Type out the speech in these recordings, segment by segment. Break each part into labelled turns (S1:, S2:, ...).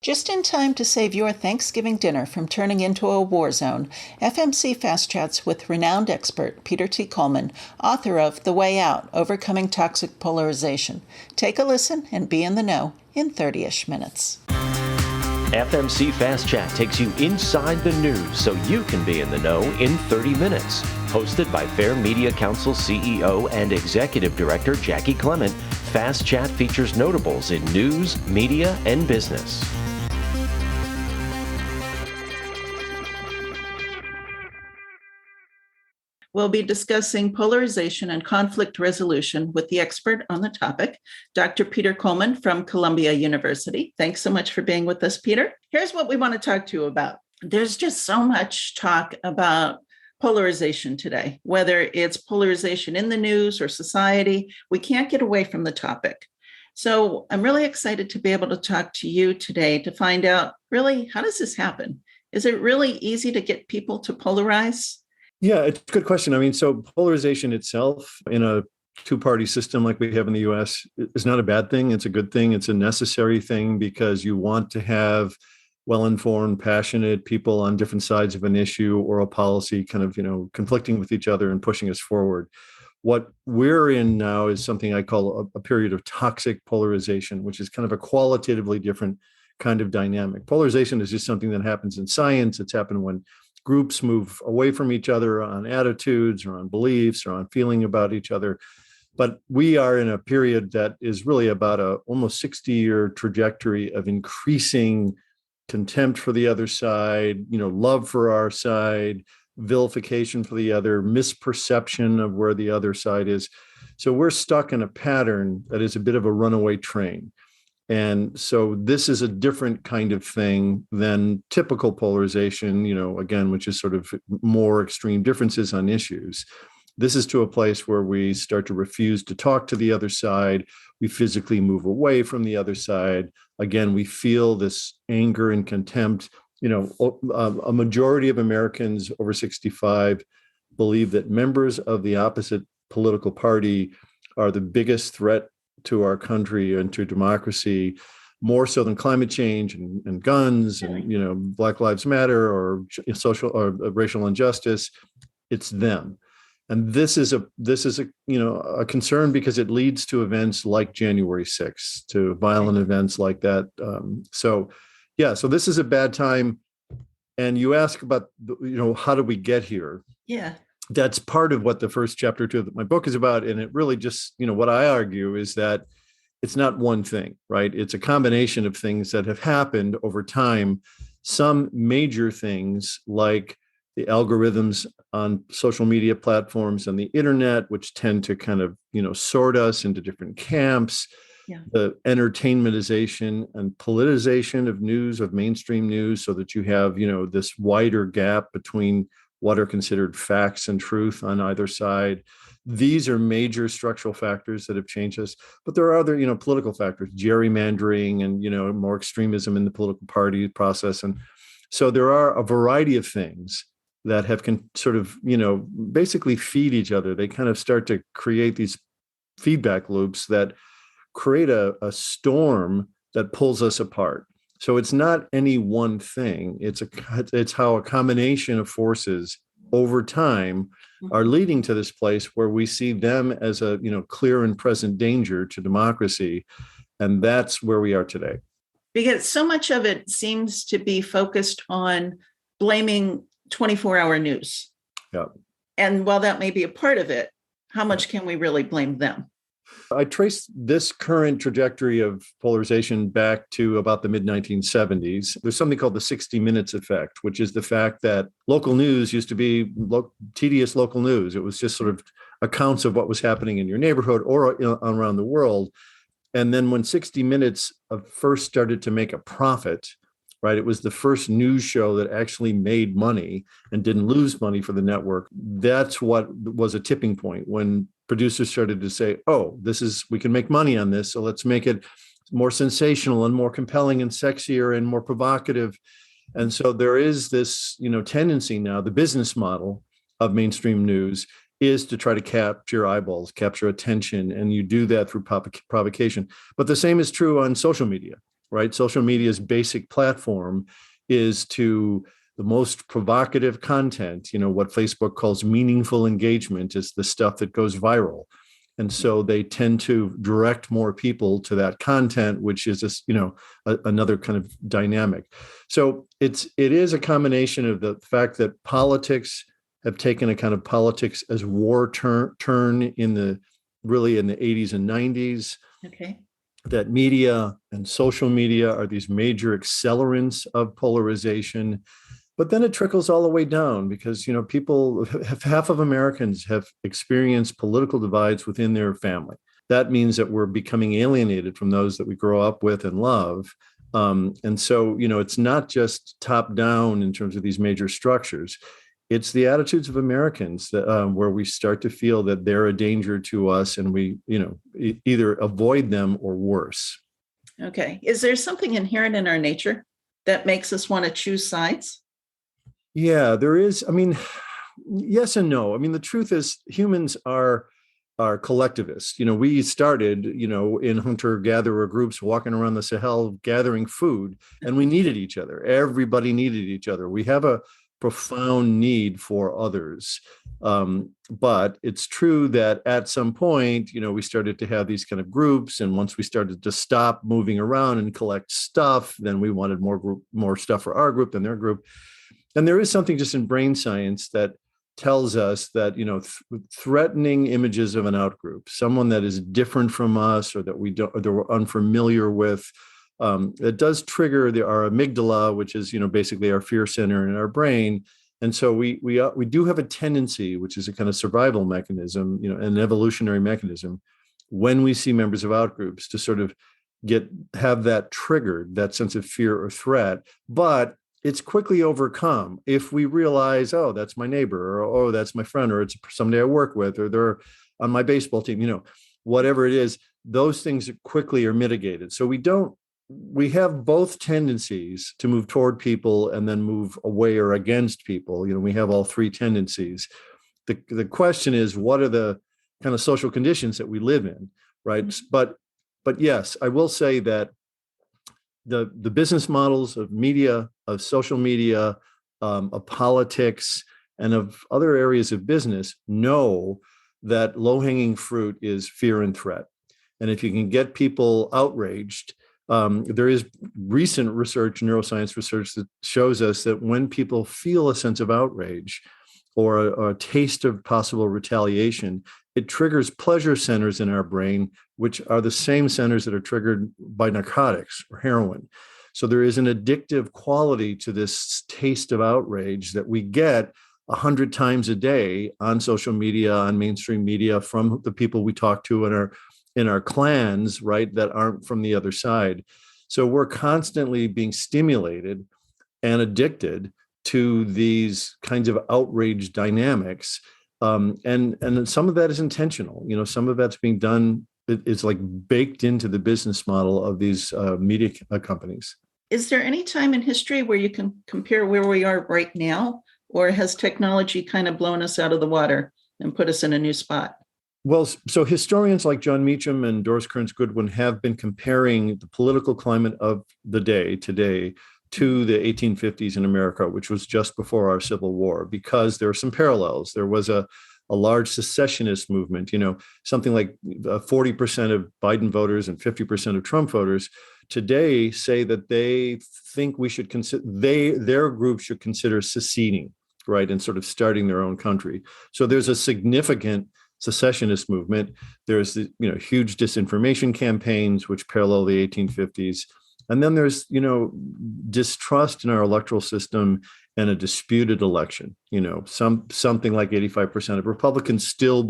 S1: Just in time to save your Thanksgiving dinner from turning into a war zone, FMC Fast Chats with renowned expert Peter T. Coleman, author of The Way Out, Overcoming Toxic Polarization. Take a listen and be in the know in 30-ish minutes.
S2: FMC Fast Chat takes you inside the news so you can be in the know in 30 minutes. Hosted by Fair Media Council CEO and Executive Director Jackie Clement, Fast Chat features notables in news, media, and business.
S1: We'll be discussing polarization and conflict resolution with the expert on the topic, Dr. Peter Coleman from Columbia University. Thanks so much for being with us, Peter. Here's what we want to talk to you about. There's just so much talk about polarization today, whether it's polarization in the news or society. We can't get away from the topic. So I'm really excited to be able to talk to you today to find out, really, how does this happen? Is it really easy to get people to polarize?
S3: Yeah, it's a good question. I mean, so polarization itself in a two-party system like we have in the US is not a bad thing. It's a good thing. It's a necessary thing because you want to have well-informed, passionate people on different sides of an issue or a policy kind of, conflicting with each other and pushing us forward. What we're in now is something I call a period of toxic polarization, which is kind of a qualitatively different kind of dynamic. Polarization is just something that happens in science. It's happened when groups move away from each other on attitudes or on beliefs or on feeling about each other. But we are in a period that is really about a almost 60-year trajectory of increasing contempt for the other side, love for our side, vilification for the other, misperception of where the other side is. So we're stuck in a pattern that is a bit of a runaway train. And so this is a different kind of thing than typical polarization, again, which is sort of more extreme differences on issues. This is to a place where we start to refuse to talk to the other side. We physically move away from the other side. Again, we feel this anger and contempt. A majority of Americans over 65 believe that members of the opposite political party are the biggest threat to our country and to democracy, more so than climate change and guns and Black Lives Matter or social or racial injustice. It's them, and this is a concern because it leads to events like January 6th, to violent events like that. So this is a bad time. And you ask about how do we get here?
S1: Yeah.
S3: That's part of what the first chapter of my book is about. And it really just, what I argue is that it's not one thing, right? It's a combination of things that have happened over time. Some major things like the algorithms on social media platforms and the internet, which tend to kind of, sort us into different camps. Yeah. The entertainmentization and politicization of news, of mainstream news, so that you have, this wider gap between what are considered facts and truth on either side. These are major structural factors that have changed us. But there are other, political factors, gerrymandering and, more extremism in the political party process. And so there are a variety of things that have sort of, basically feed each other. They kind of start to create these feedback loops that create a storm that pulls us apart. So it's not any one thing. It's how a combination of forces over time are leading to this place where we see them as a clear and present danger to democracy, and that's where we are today.
S1: Because so much of it seems to be focused on blaming 24-hour news.
S3: Yeah. And
S1: while that may be a part of it, how much can we really blame them?
S3: I trace this current trajectory of polarization back to about the mid-1970s. There's something called the 60 Minutes effect, which is the fact that local news used to be tedious local news. It was just sort of accounts of what was happening in your neighborhood or around the world. And then when 60 Minutes first started to make a profit, right, it was the first news show that actually made money and didn't lose money for the network. That's what was a tipping point when producers started to say, we can make money on this, so let's make it more sensational and more compelling and sexier and more provocative. And so there is this, tendency now, the business model of mainstream news is to try to capture eyeballs, capture attention, and you do that through provocation. But the same is true on social media. right? Social media's basic platform is to the most provocative content, what Facebook calls meaningful engagement is the stuff that goes viral. And so they tend to direct more people to that content, which is another kind of dynamic. So it is a combination of the fact that politics have taken a kind of politics as war turn in the 80s and 90s.
S1: Okay.
S3: That media and social media are these major accelerants of polarization. But then it trickles all the way down because, half of Americans have experienced political divides within their family. That means that we're becoming alienated from those that we grow up with and love. And so, it's not just top down in terms of these major structures. It's the attitudes of Americans that where we start to feel that they're a danger to us and we, either avoid them or worse.
S1: Okay. Is there something inherent in our nature that makes us want to choose sides?
S3: Yeah, there is. I mean, yes and no. I mean, the truth is humans are collectivists. We started, in hunter-gatherer groups walking around the Sahel gathering food, and we needed each other. Everybody needed each other. We have a profound need for others. But it's true that at some point, we started to have these kind of groups. And once we started to stop moving around and collect stuff, then we wanted more stuff for our group than their group. And there is something just in brain science that tells us that, threatening images of an outgroup, someone that is different from us or that we're unfamiliar with, it does trigger our amygdala, which is, basically our fear center in our brain. And so we do have a tendency, which is a kind of survival mechanism, an evolutionary mechanism, when we see members of outgroups to sort of have that triggered, that sense of fear or threat. But it's quickly overcome if we realize, oh, that's my neighbor, or oh, that's my friend, or it's somebody I work with, or they're on my baseball team, whatever it is, those things quickly are mitigated. So we have both tendencies to move toward people and then move away or against people. We have all three tendencies. The question is, what are the kind of social conditions that we live in, right? Mm-hmm. But yes, I will say that the business models of media, of social media, of politics, and of other areas of business know that low-hanging fruit is fear and threat. And if you can get people outraged, there is recent research, neuroscience research, that shows us that when people feel a sense of outrage or a taste of possible retaliation, it triggers pleasure centers in our brain, which are the same centers that are triggered by narcotics or heroin. So there is an addictive quality to this taste of outrage that we get 100 times a day on social media, on mainstream media, from the people we talk to in our clans, right, that aren't from the other side. So we're constantly being stimulated and addicted to these kinds of outrage dynamics. And some of that is intentional. Some of that's being done. It's like baked into the business model of these media companies.
S1: Is there any time in history where you can compare where we are right now, or has technology kind of blown us out of the water and put us in a new spot?
S3: Well, so historians like John Meacham and Doris Kearns Goodwin have been comparing the political climate of the day today to the 1850s in America, which was just before our Civil War, because there are some parallels. There was a large secessionist movement, something like 40% of Biden voters and 50% of Trump voters today say that they think we should consider, their group should consider seceding, right, and sort of starting their own country. So there's a significant secessionist movement. There's the huge disinformation campaigns which parallel the 1850s. And then there's, distrust in our electoral system and a disputed election. Something like 85% of Republicans still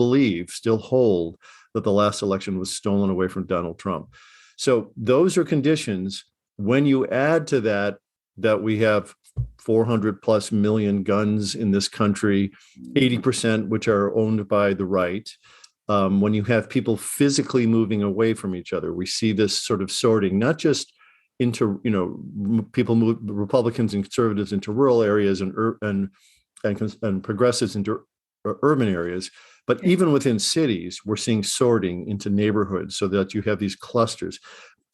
S3: hold that the last election was stolen away from Donald Trump. So those are conditions. When you add to that we have 400 plus million guns in this country, 80% which are owned by the right. When you have people physically moving away from each other, we see this sort of sorting, not just into, people move, Republicans and conservatives into rural areas and progressives into urban areas, but even within cities, we're seeing sorting into neighborhoods so that you have these clusters.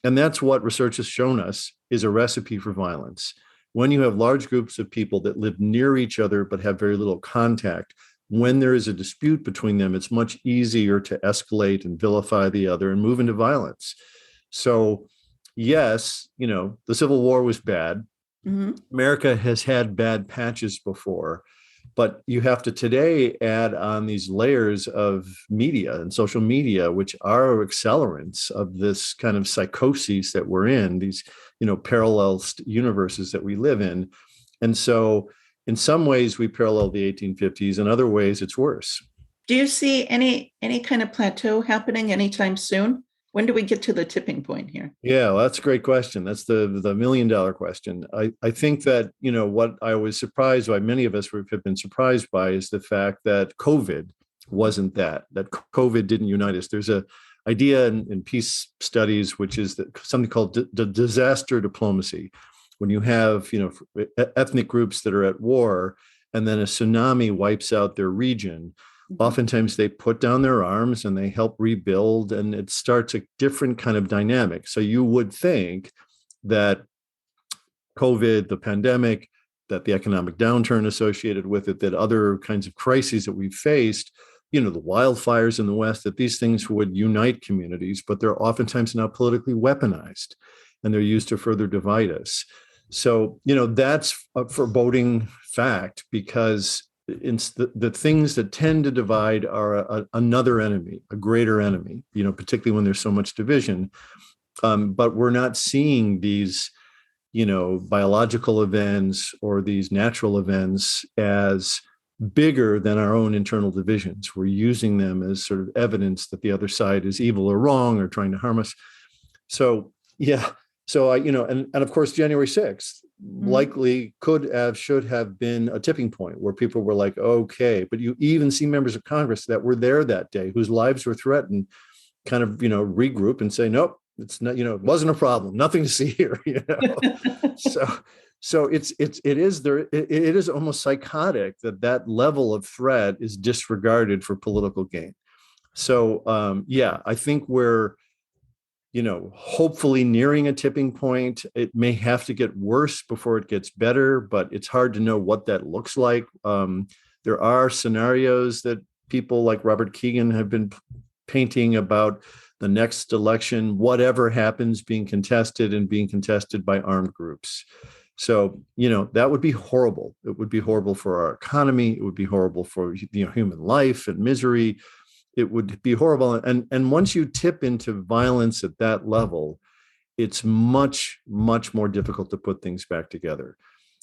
S3: And that's what research has shown us is a recipe for violence. When you have large groups of people that live near each other but have very little contact, when there is a dispute between them, it's much easier to escalate and vilify the other and move into violence. So, yes, the Civil War was bad. Mm-hmm. America has had bad patches before, but you have to today add on these layers of media and social media, which are accelerants of this kind of psychoses that we're in, these, parallel universes that we live in. And so in some ways we parallel the 1850s, in other ways it's worse.
S1: Do you see any kind of plateau happening anytime soon? When do we get to the tipping point here?
S3: Yeah, well, that's a great question. That's the $1 million question. I think that, what I was surprised by, many of us have been surprised by, is the fact that COVID wasn't that COVID didn't unite us. There's a idea in peace studies, which is something called disaster diplomacy. When you have, ethnic groups that are at war and then a tsunami wipes out their region, oftentimes they put down their arms and they help rebuild, and it starts a different kind of dynamic. So you would think that COVID, the pandemic, that the economic downturn associated with it, that other kinds of crises that we've faced, the wildfires in the West, that these things would unite communities, but they're oftentimes now politically weaponized and they're used to further divide us. So, that's a foreboding fact, because it's the things that tend to divide are another enemy, a greater enemy, particularly when there's so much division. But we're not seeing these, biological events or these natural events as bigger than our own internal divisions. We're using them as sort of evidence that the other side is evil or wrong or trying to harm us. So, yeah. So and of course, January 6th likely should have been a tipping point where people were like, okay, but you even see members of Congress that were there that day whose lives were threatened, kind of, regroup and say, nope, it's not, it wasn't a problem, nothing to see here, So it is almost psychotic that level of threat is disregarded for political gain. So I think we're, hopefully nearing a tipping point. It may have to get worse before it gets better, but it's hard to know what that looks like. There are scenarios that people like Robert Keegan have been painting about the next election, whatever happens, being contested by armed groups. So, that would be horrible. It would be horrible for our economy. It would be horrible for, human life and misery. It would be horrible. And once you tip into violence at that level, it's much, much more difficult to put things back together.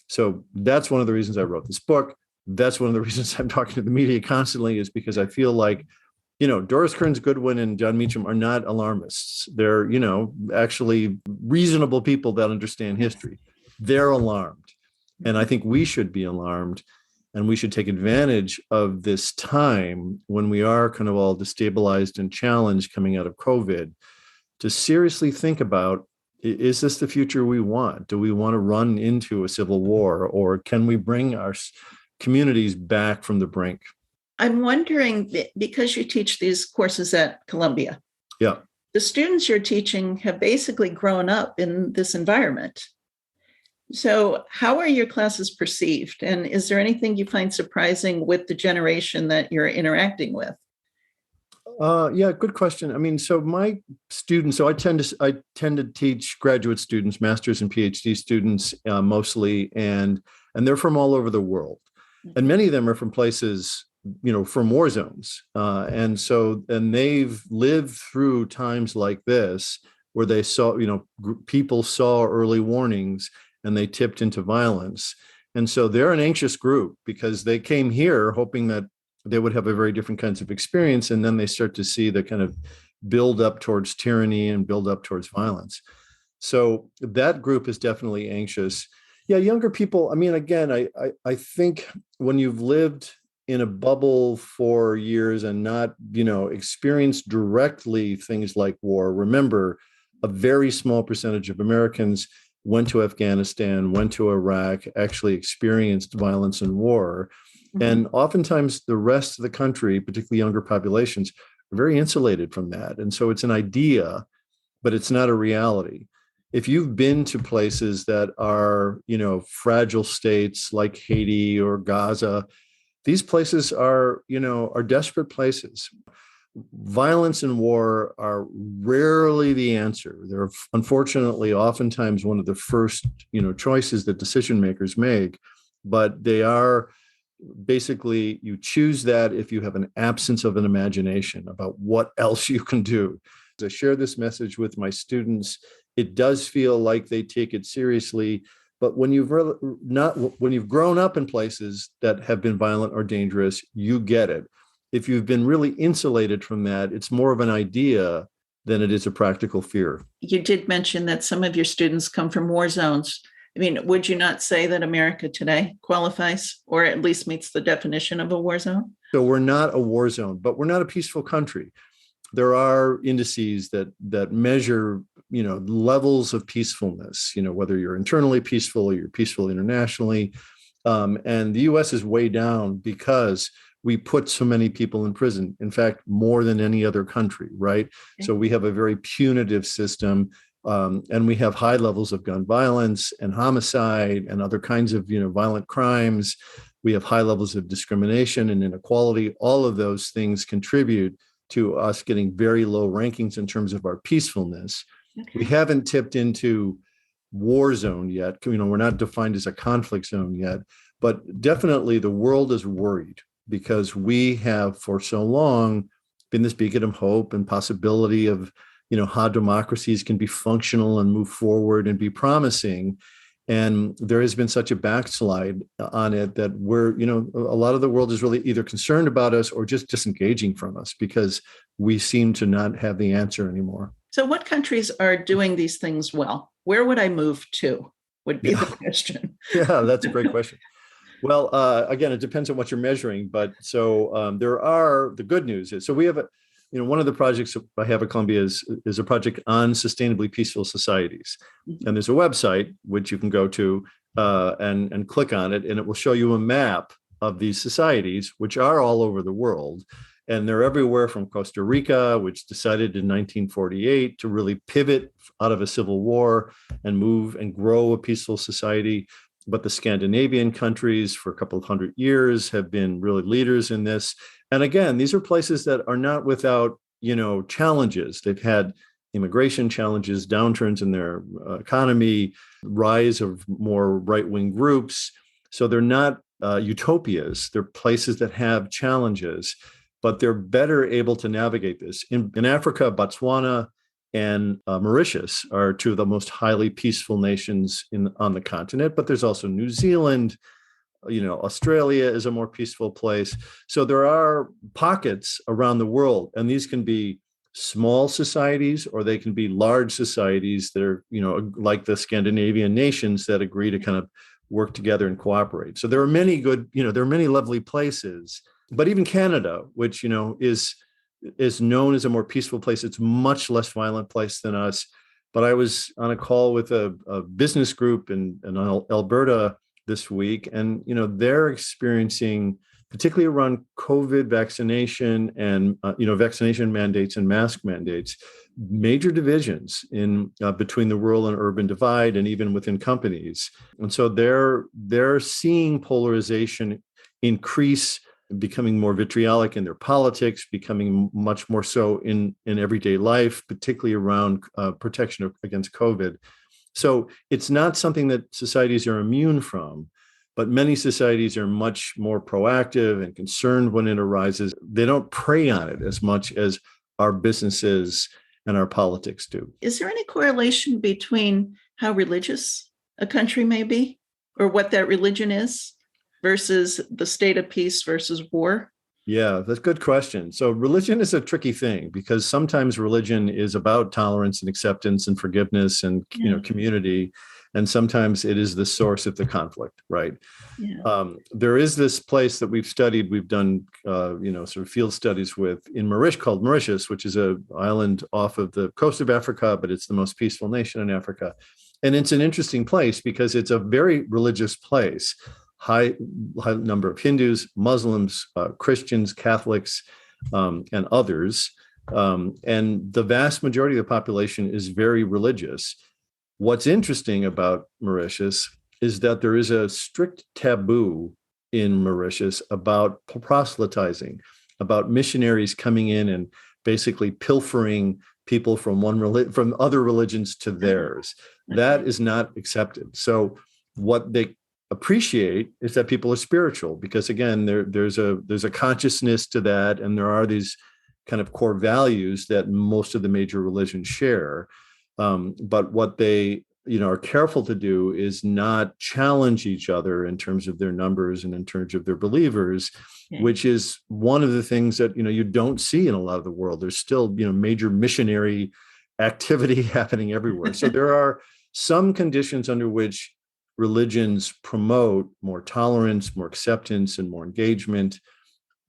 S3: So that's one of the reasons I wrote this book. That's one of the reasons I'm talking to the media constantly, is because I feel like, Doris Kearns Goodwin and John Meacham are not alarmists. They're, actually reasonable people that understand history. They're alarmed. And I think we should be alarmed. And we should take advantage of this time when we are kind of all destabilized and challenged coming out of COVID to seriously think about, is this the future we want? Do we want to run into a civil war, or can we bring our communities back from the brink?
S1: I'm wondering, because you teach these courses at Columbia, the students you're teaching have basically grown up in this environment. So how are your classes perceived? And is there anything you find surprising with the generation that you're interacting with?
S3: Good question. I mean, so my students, I tend to teach graduate students, master's and Ph.D. students mostly, and they're from all over the world. And many of them are from places, from war zones. And they've lived through times like this where they saw, people saw early warnings and they tipped into violence. And so they're an anxious group because they came here hoping that they would have a very different kinds of experience. And then they start to see the kind of build up towards tyranny and build up towards violence. So that group is definitely anxious. Yeah, younger people, I mean, again, I think when you've lived in a bubble for years and not, experienced directly things like war, remember, a very small percentage of Americans went to Afghanistan, went to Iraq, actually experienced violence and war. Mm-hmm. And oftentimes the rest of the country, particularly younger populations, are very insulated from that. And so it's an idea but it's not a reality. If you've been to places that are, fragile states like Haiti or Gaza, these places are desperate places. Violence and war are rarely the answer. They're unfortunately oftentimes one of the first, choices that decision makers make, but they are basically, you choose that if you have an absence of an imagination about what else you can do. As I share this message with my students, it does feel like they take it seriously. But when you've grown up in places that have been violent or dangerous, you get it. If you've been really insulated from that, it's more of an idea than it is a practical fear.
S1: You did mention that some of your students come from war zones. I mean, would you not say that America today qualifies or at least meets the definition of a war zone?
S3: So we're not a war zone, but we're not a peaceful country. There are indices that measure, levels of peacefulness, whether you're internally peaceful or you're peaceful internationally. And the US is way down because we put so many people in prison. In fact, more than any other country, right? Okay. So we have a very punitive system. And we have high levels of gun violence and homicide and other kinds of, violent crimes. We have high levels of discrimination and inequality. All of those things contribute to us getting very low rankings in terms of our peacefulness. Okay. We haven't tipped into war zone yet. We're not defined as a conflict zone yet, but definitely the world is worried because we have for so long been this beacon of hope and possibility of how democracies can be functional and move forward and be promising. And there has been such a backslide on it that a lot of the world is really either concerned about us or just disengaging from us because we seem to not have the answer anymore.
S1: So what countries are doing these things well? Where would I move to would be the question.
S3: Yeah, that's a great question. Well, again, it depends on what you're measuring. But so the good news is, so we have one of the projects I have at Columbia is a project on sustainably peaceful societies. And there's a website which you can go to and click on it, and it will show you a map of these societies, which are all over the world. And they're everywhere from Costa Rica, which decided in 1948 to really pivot out of a civil war and move and grow a peaceful society. But the Scandinavian countries for a couple of hundred years have been really leaders in this. And again, these are places that are not without, challenges. They've had immigration challenges, downturns in their economy, rise of more right-wing groups. So they're not utopias. They're places that have challenges, but they're better able to navigate this. In Africa, Botswana and Mauritius are two of the most highly peaceful nations on the continent, but there's also New Zealand. Australia is a more peaceful place. So there are pockets around the world, and these can be small societies or they can be large societies that are, like the Scandinavian nations that agree to kind of work together and cooperate. So there are many there are many lovely places, but even Canada, which, is known as a more peaceful place. It's a much less violent place than us. But I was on a call with a business group in Alberta this week, and they're experiencing, particularly around COVID vaccination and vaccination mandates and mask mandates, major divisions in between the rural and urban divide, and even within companies. And so they're seeing polarization increase, becoming more vitriolic in their politics, becoming much more so in everyday life, particularly around protection against COVID. So it's not something that societies are immune from, but many societies are much more proactive and concerned when it arises. They don't prey on it as much as our businesses and our politics do.
S1: Is there any correlation between how religious a country may be or what that religion is versus the state of peace versus war?
S3: Yeah, that's a good question. So religion is a tricky thing because sometimes religion is about tolerance and acceptance and forgiveness and community, and sometimes it is the source of the conflict, right? Yeah. There is this place that we've studied. We've done sort of field studies with in called Mauritius, which is an island off of the coast of Africa, but it's the most peaceful nation in Africa, and it's an interesting place because it's a very religious place. High number of Hindus, Muslims, Christians, Catholics, and others. And the vast majority of the population is very religious. What's interesting about Mauritius is that there is a strict taboo in Mauritius about proselytizing, about missionaries coming in and basically pilfering people from from other religions to theirs. That is not accepted. So what they appreciate is that people are spiritual, because again, there's a consciousness to that, and there are these kind of core values that most of the major religions share. But what they are careful to do is not challenge each other in terms of their numbers and in terms of their believers, which is one of the things that you don't see in a lot of the world. There's still major missionary activity happening everywhere. So there are some conditions under which religions promote more tolerance, more acceptance, and more engagement.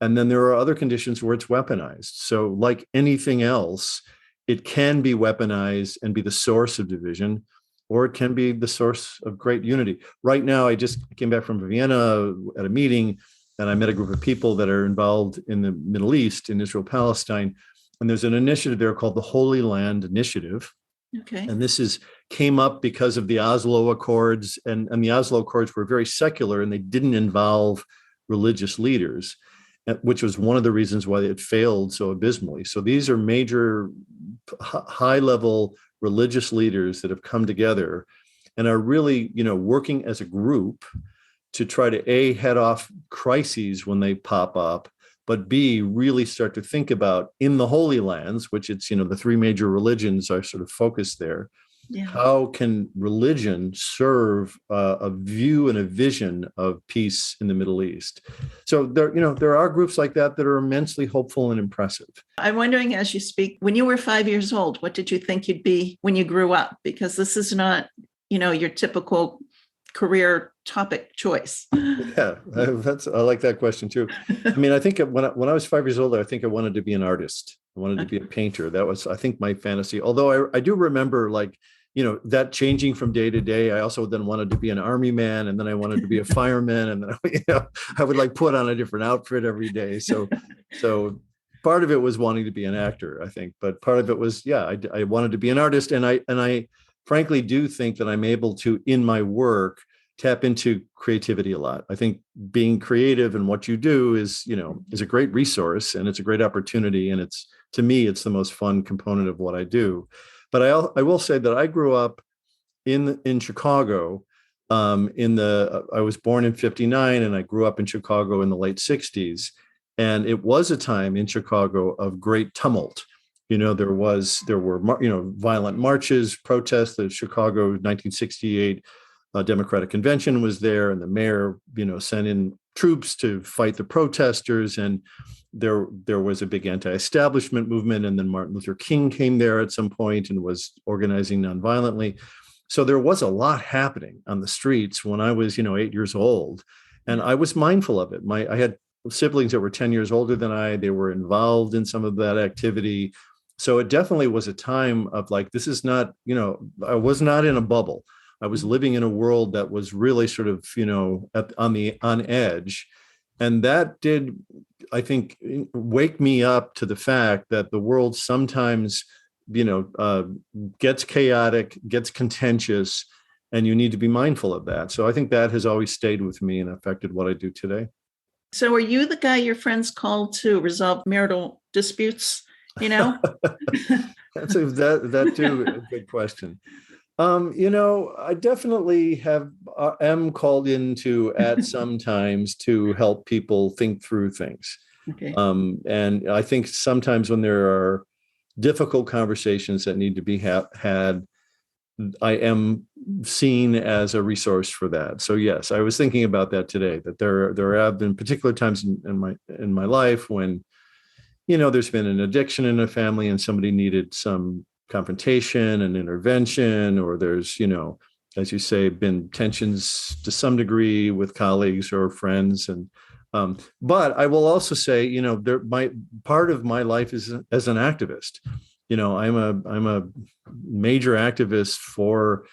S3: And then there are other conditions where it's weaponized. So like anything else, it can be weaponized and be the source of division, or it can be the source of great unity. Right now, I just came back from Vienna at a meeting, and I met a group of people that are involved in the Middle East, in Israel, Palestine. And there's an initiative there called the Holy Land Initiative.
S1: Okay.
S3: And this came up because of the Oslo Accords, and the Oslo Accords were very secular, and they didn't involve religious leaders, which was one of the reasons why it failed so abysmally. So these are major high-level religious leaders that have come together and are really, working as a group to try to head off crises when they pop up, but B, really start to think about in the Holy Lands, which it's, the three major religions are sort of focused there. Yeah. How can religion serve a view and a vision of peace in the Middle East? So there are groups like that are immensely hopeful and impressive.
S1: I'm wondering, as you speak, when you were 5 years old, what did you think you'd be when you grew up? Because this is not, your typical career topic choice.
S3: Yeah, I like that question too. I mean, I think when I was 5 years old, I think I wanted to be an artist. I wanted to be a painter. That was, I think, my fantasy. Although I do remember that changing from day to day. I also then wanted to be an army man, and then I wanted to be a fireman, and then I would put on a different outfit every day. So part of it was wanting to be an actor, I think, but part of it was, I wanted to be an artist, and I frankly do think that I'm able to, in my work, tap into creativity a lot. I think being creative in what you do is a great resource, and it's a great opportunity, and to me it's the most fun component of what I do. But I will say that I grew up in Chicago. I was born in '59, and I grew up in Chicago in the late '60s, and it was a time in Chicago of great tumult. There were violent marches, protests. The Chicago 1968 Democratic Convention was there, and the mayor sent in troops to fight the protesters, and there was a big anti-establishment movement, and then Martin Luther King came there at some point and was organizing nonviolently. So there was a lot happening on the streets when I was 8 years old, and I was mindful of it. I had siblings that were 10 years older than I. They were involved in some of that activity. So it definitely was a time of this is not, I was not in a bubble. I was living in a world that was really sort of, on edge. And that did, I think, wake me up to the fact that the world sometimes, gets chaotic, gets contentious, and you need to be mindful of that. So I think that has always stayed with me and affected what I do today.
S1: So are you the guy your friends call to resolve marital disputes?
S3: That's that too a good question. I definitely am called into at some times to help people think through things. Okay. And I think sometimes when there are difficult conversations that need to be had, I am seen as a resource for that. So yes, I was thinking about that today, that there have been particular times in my life when, there's been an addiction in a family and somebody needed some confrontation and intervention, or there's, as you say, been tensions to some degree with colleagues or friends. And but I will also say, part of my life is as an activist. I'm a major activist for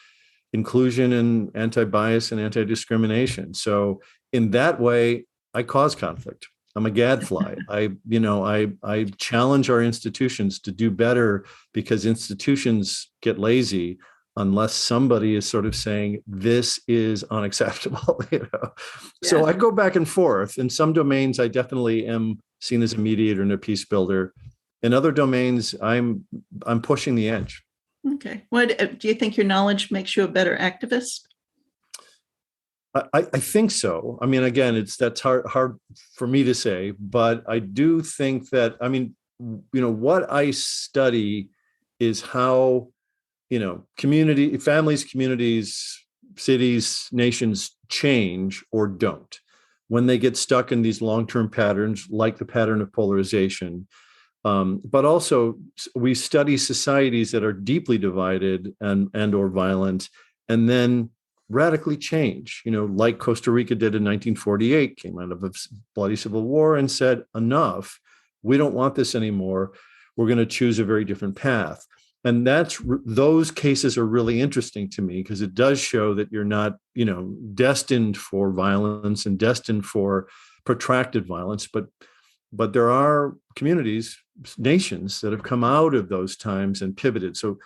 S3: inclusion and anti-bias and anti-discrimination. So in that way, I cause conflict. I'm a gadfly. I challenge our institutions to do better, because institutions get lazy unless somebody is sort of saying this is unacceptable. So I go back and forth. In some domains, I definitely am seen as a mediator and a peace builder. In other domains, I'm pushing the edge.
S1: Okay. What do you think your knowledge makes you a better activist?
S3: I think so. I mean, again, that's hard for me to say, but I do think that, I mean, what I study is how, families, communities, cities, nations change or don't when they get stuck in these long-term patterns, like the pattern of polarization. But also we study societies that are deeply divided and or violent, and then radically change, like Costa Rica did in 1948, came out of a bloody civil war and said, enough, we don't want this anymore. We're going to choose a very different path. And those cases are really interesting to me, because it does show that you're not, destined for violence and destined for protracted violence, but there are communities, nations that have come out of those times and pivoted. So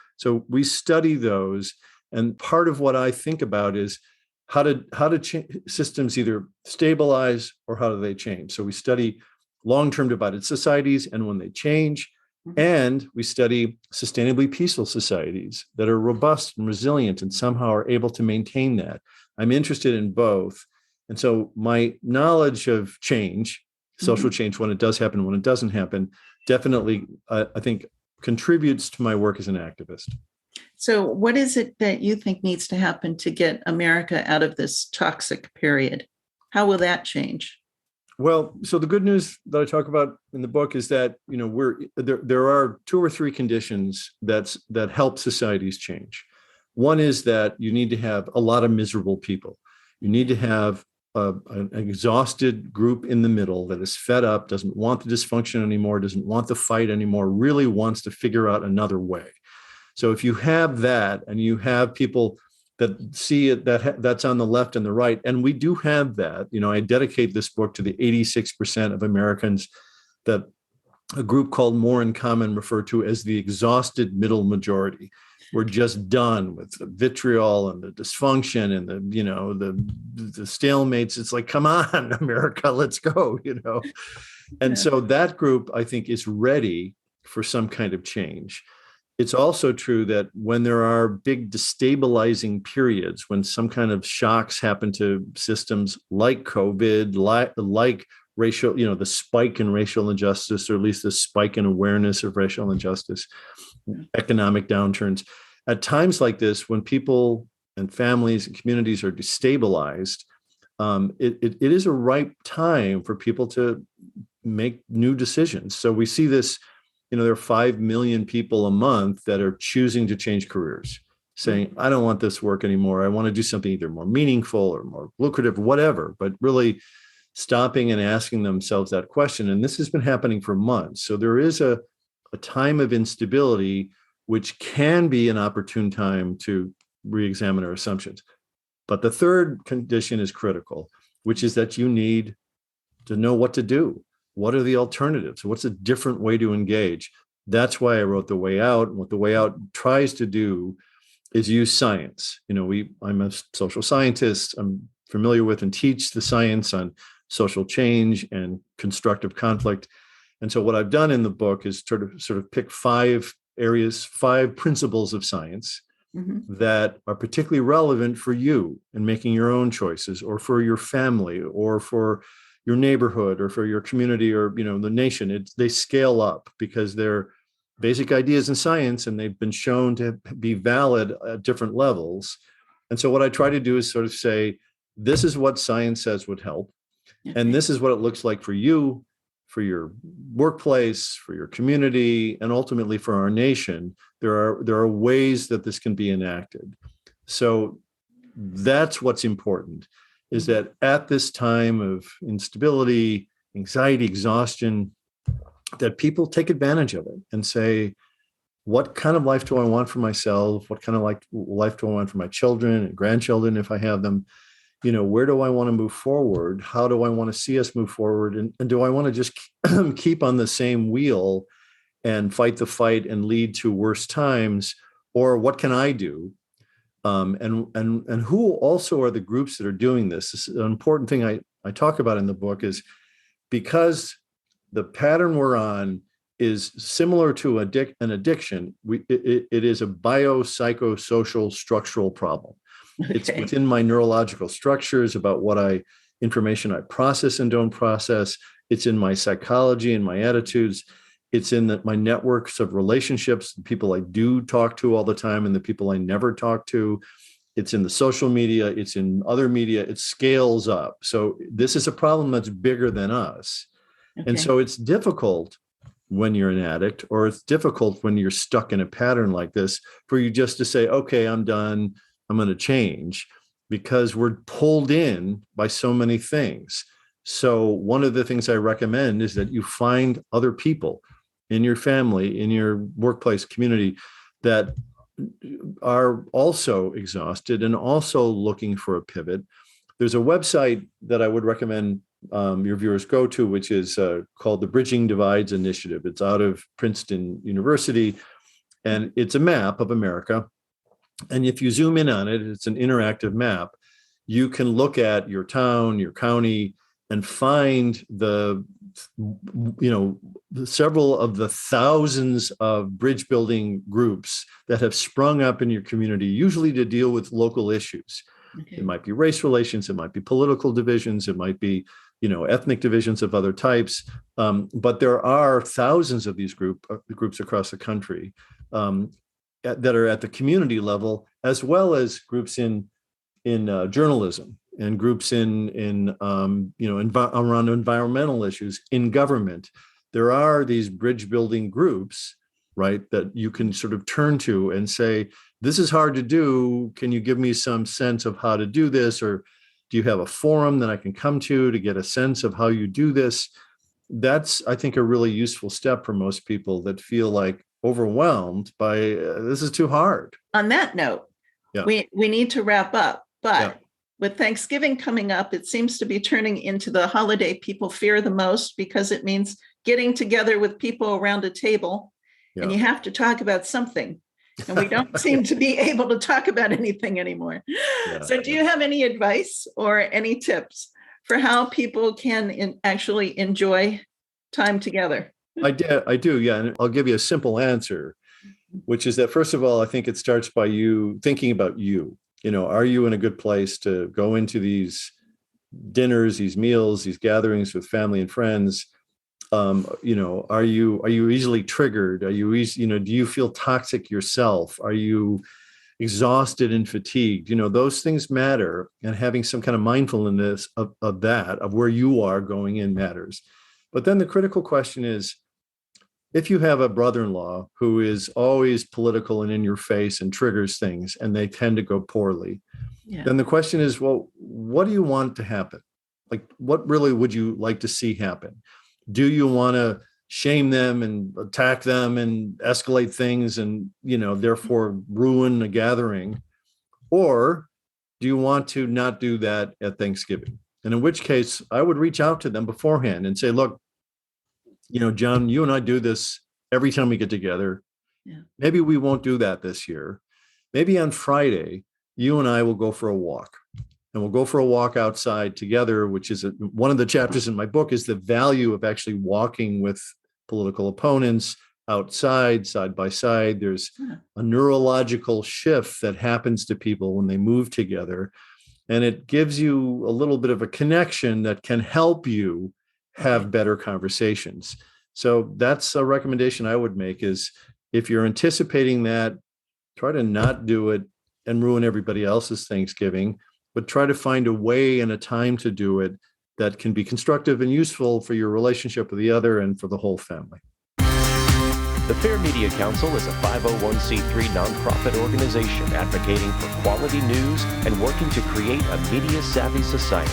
S3: we study those. And part of what I think about is how do systems either stabilize or how do they change? So we study long-term divided societies and when they change, and we study sustainably peaceful societies that are robust and resilient and somehow are able to maintain that. I'm interested in both. And so my knowledge of change, social change, when it does happen, when it doesn't happen, definitely, I think, contributes to my work as an activist.
S1: So what is it that you think needs to happen to get America out of this toxic period? How will that change?
S3: Well, so the good news that I talk about in the book is that, there are 2 or 3 conditions that help societies change. One is that you need to have a lot of miserable people. You need to have an exhausted group in the middle that is fed up, doesn't want the dysfunction anymore, doesn't want the fight anymore, really wants to figure out another way. So if you have that, and you have people that see it, that's on the left and the right, and we do have that. I dedicate this book to the 86% of Americans that a group called More in Common referred to as the exhausted middle majority. We're just done with the vitriol and the dysfunction and the stalemates. It's like, come on, America, let's go, And so that group, I think, is ready for some kind of change. It's also true that when there are big destabilizing periods, when some kind of shocks happen to systems like COVID, like racial, the spike in racial injustice, or at least the spike in awareness of racial injustice, economic downturns. At times like this, when people and families and communities are destabilized, it is a ripe time for people to make new decisions. So we see this, there are 5 million people a month that are choosing to change careers, saying, I don't want this work anymore. I want to do something either more meaningful or more lucrative, whatever, but really stopping and asking themselves that question. And this has been happening for months. So there is a time of instability, which can be an opportune time to re-examine our assumptions. But the third condition is critical, which is that you need to know what to do. What are the alternatives? What's a different way to engage? That's why I wrote The Way Out. And what The Way Out tries to do is use science. I'm a social scientist. I'm familiar with and teach the science on social change and constructive conflict. And so what I've done in the book is sort of pick 5 areas, 5 principles of science that are particularly relevant for you in making your own choices, or for your family, or for your neighborhood, or for your community, or the nation. They scale up because they're basic ideas in science, and they've been shown to be valid at different levels. And so what I try to do is sort of say, this is what science says would help, and this is what it looks like for you, for your workplace, for your community, and ultimately for our nation. There are ways that this can be enacted. So that's what's important, is that at this time of instability, anxiety, exhaustion, that people take advantage of it and say, what kind of life do I want for myself? What kind of life do I want for my children and grandchildren, if I have them? where do I want to move forward? How do I want to see us move forward? And do I want to just keep on the same wheel and fight the fight and lead to worse times? Or what can I do? And who also are the groups that are doing this? This is an important thing I talk about in the book, is because the pattern we're on is similar to an addiction. It is a biopsychosocial structural problem. Okay. It's within my neurological structures about what information I process and don't process. It's in my psychology and my attitudes. It's in my networks of relationships, the people I do talk to all the time and the people I never talk to. It's in the social media. It's in other media. It scales up. So this is a problem that's bigger than us. Okay. And so it's difficult when you're an addict, or it's difficult when you're stuck in a pattern like this, for you just to say, okay, I'm done. I'm going to change, because we're pulled in by so many things. So one of the things I recommend is that you find other people in your family, in your workplace community, that are also exhausted and also looking for a pivot. There's a website that I would recommend your viewers go to, which is called the Bridging Divides Initiative. It's out of Princeton University, and it's a map of America. And if you zoom in on it, it's an interactive map. You can look at your town, your county, and find several of the thousands of bridge building groups that have sprung up in your community, usually to deal with local issues. Okay. It might be race relations, it might be political divisions, it might be ethnic divisions of other types. But there are thousands of these groups across the country that are at the community level, as well as groups in journalism and groups around environmental issues in government. There are these bridge building groups, right, that you can sort of turn to and say, this is hard to do. Can you give me some sense of how to do this? Or do you have a forum that I can come to get a sense of how you do this? That's, I think, a really useful step for most people that feel like overwhelmed by this is too hard.
S1: On that note, yeah, we need to wrap up, but yeah, with Thanksgiving coming up, it seems to be turning into the holiday people fear the most, because it means getting together with people around a table, yeah, and you have to talk about something. And we don't seem to be able to talk about anything anymore. Yeah. So do you have any advice or any tips for how people can actually enjoy time together?
S3: I do, yeah. And I'll give you a simple answer, which is that, first of all, I think it starts by you thinking about you. Are you in a good place to go into these dinners, these meals, these gatherings with family and friends? Are you easily triggered? Do you feel toxic yourself? Are you exhausted and fatigued? Those things matter, and having some kind of mindfulness of where you are going in matters. But then the critical question is, if you have a brother-in-law who is always political and in your face and triggers things, and they tend to go poorly, yeah, then the question is, well, what do you want to happen? Like, what really would you like to see happen? Do you want to shame them and attack them and escalate things and, therefore ruin a gathering? Or do you want to not do that at Thanksgiving? And in which case, I would reach out to them beforehand and say, look, John, you and I do this every time we get together. Yeah. Maybe we won't do that this year. Maybe on Friday, you and I will go for a walk. And we'll go for a walk outside together, which is one of the chapters in my book, is the value of actually walking with political opponents outside, side by side. There's a neurological shift that happens to people when they move together. And it gives you a little bit of a connection that can help you have better conversations. So that's a recommendation I would make, is if you're anticipating that, try to not do it and ruin everybody else's Thanksgiving, but try to find a way and a time to do it that can be constructive and useful for your relationship with the other and for the whole family.
S2: The Fair Media Council is a 501c3 nonprofit organization advocating for quality news and working to create a media-savvy society.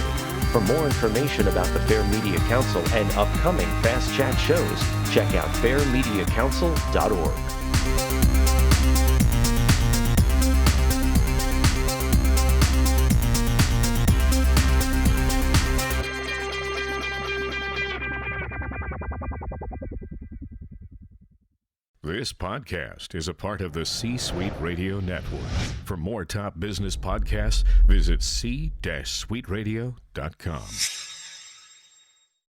S2: For more information about the Fair Media Council and upcoming Fast Chat shows, check out fairmediacouncil.org.
S4: This podcast is a part of the C-Suite Radio Network. For more top business podcasts, visit c-suiteradio.com.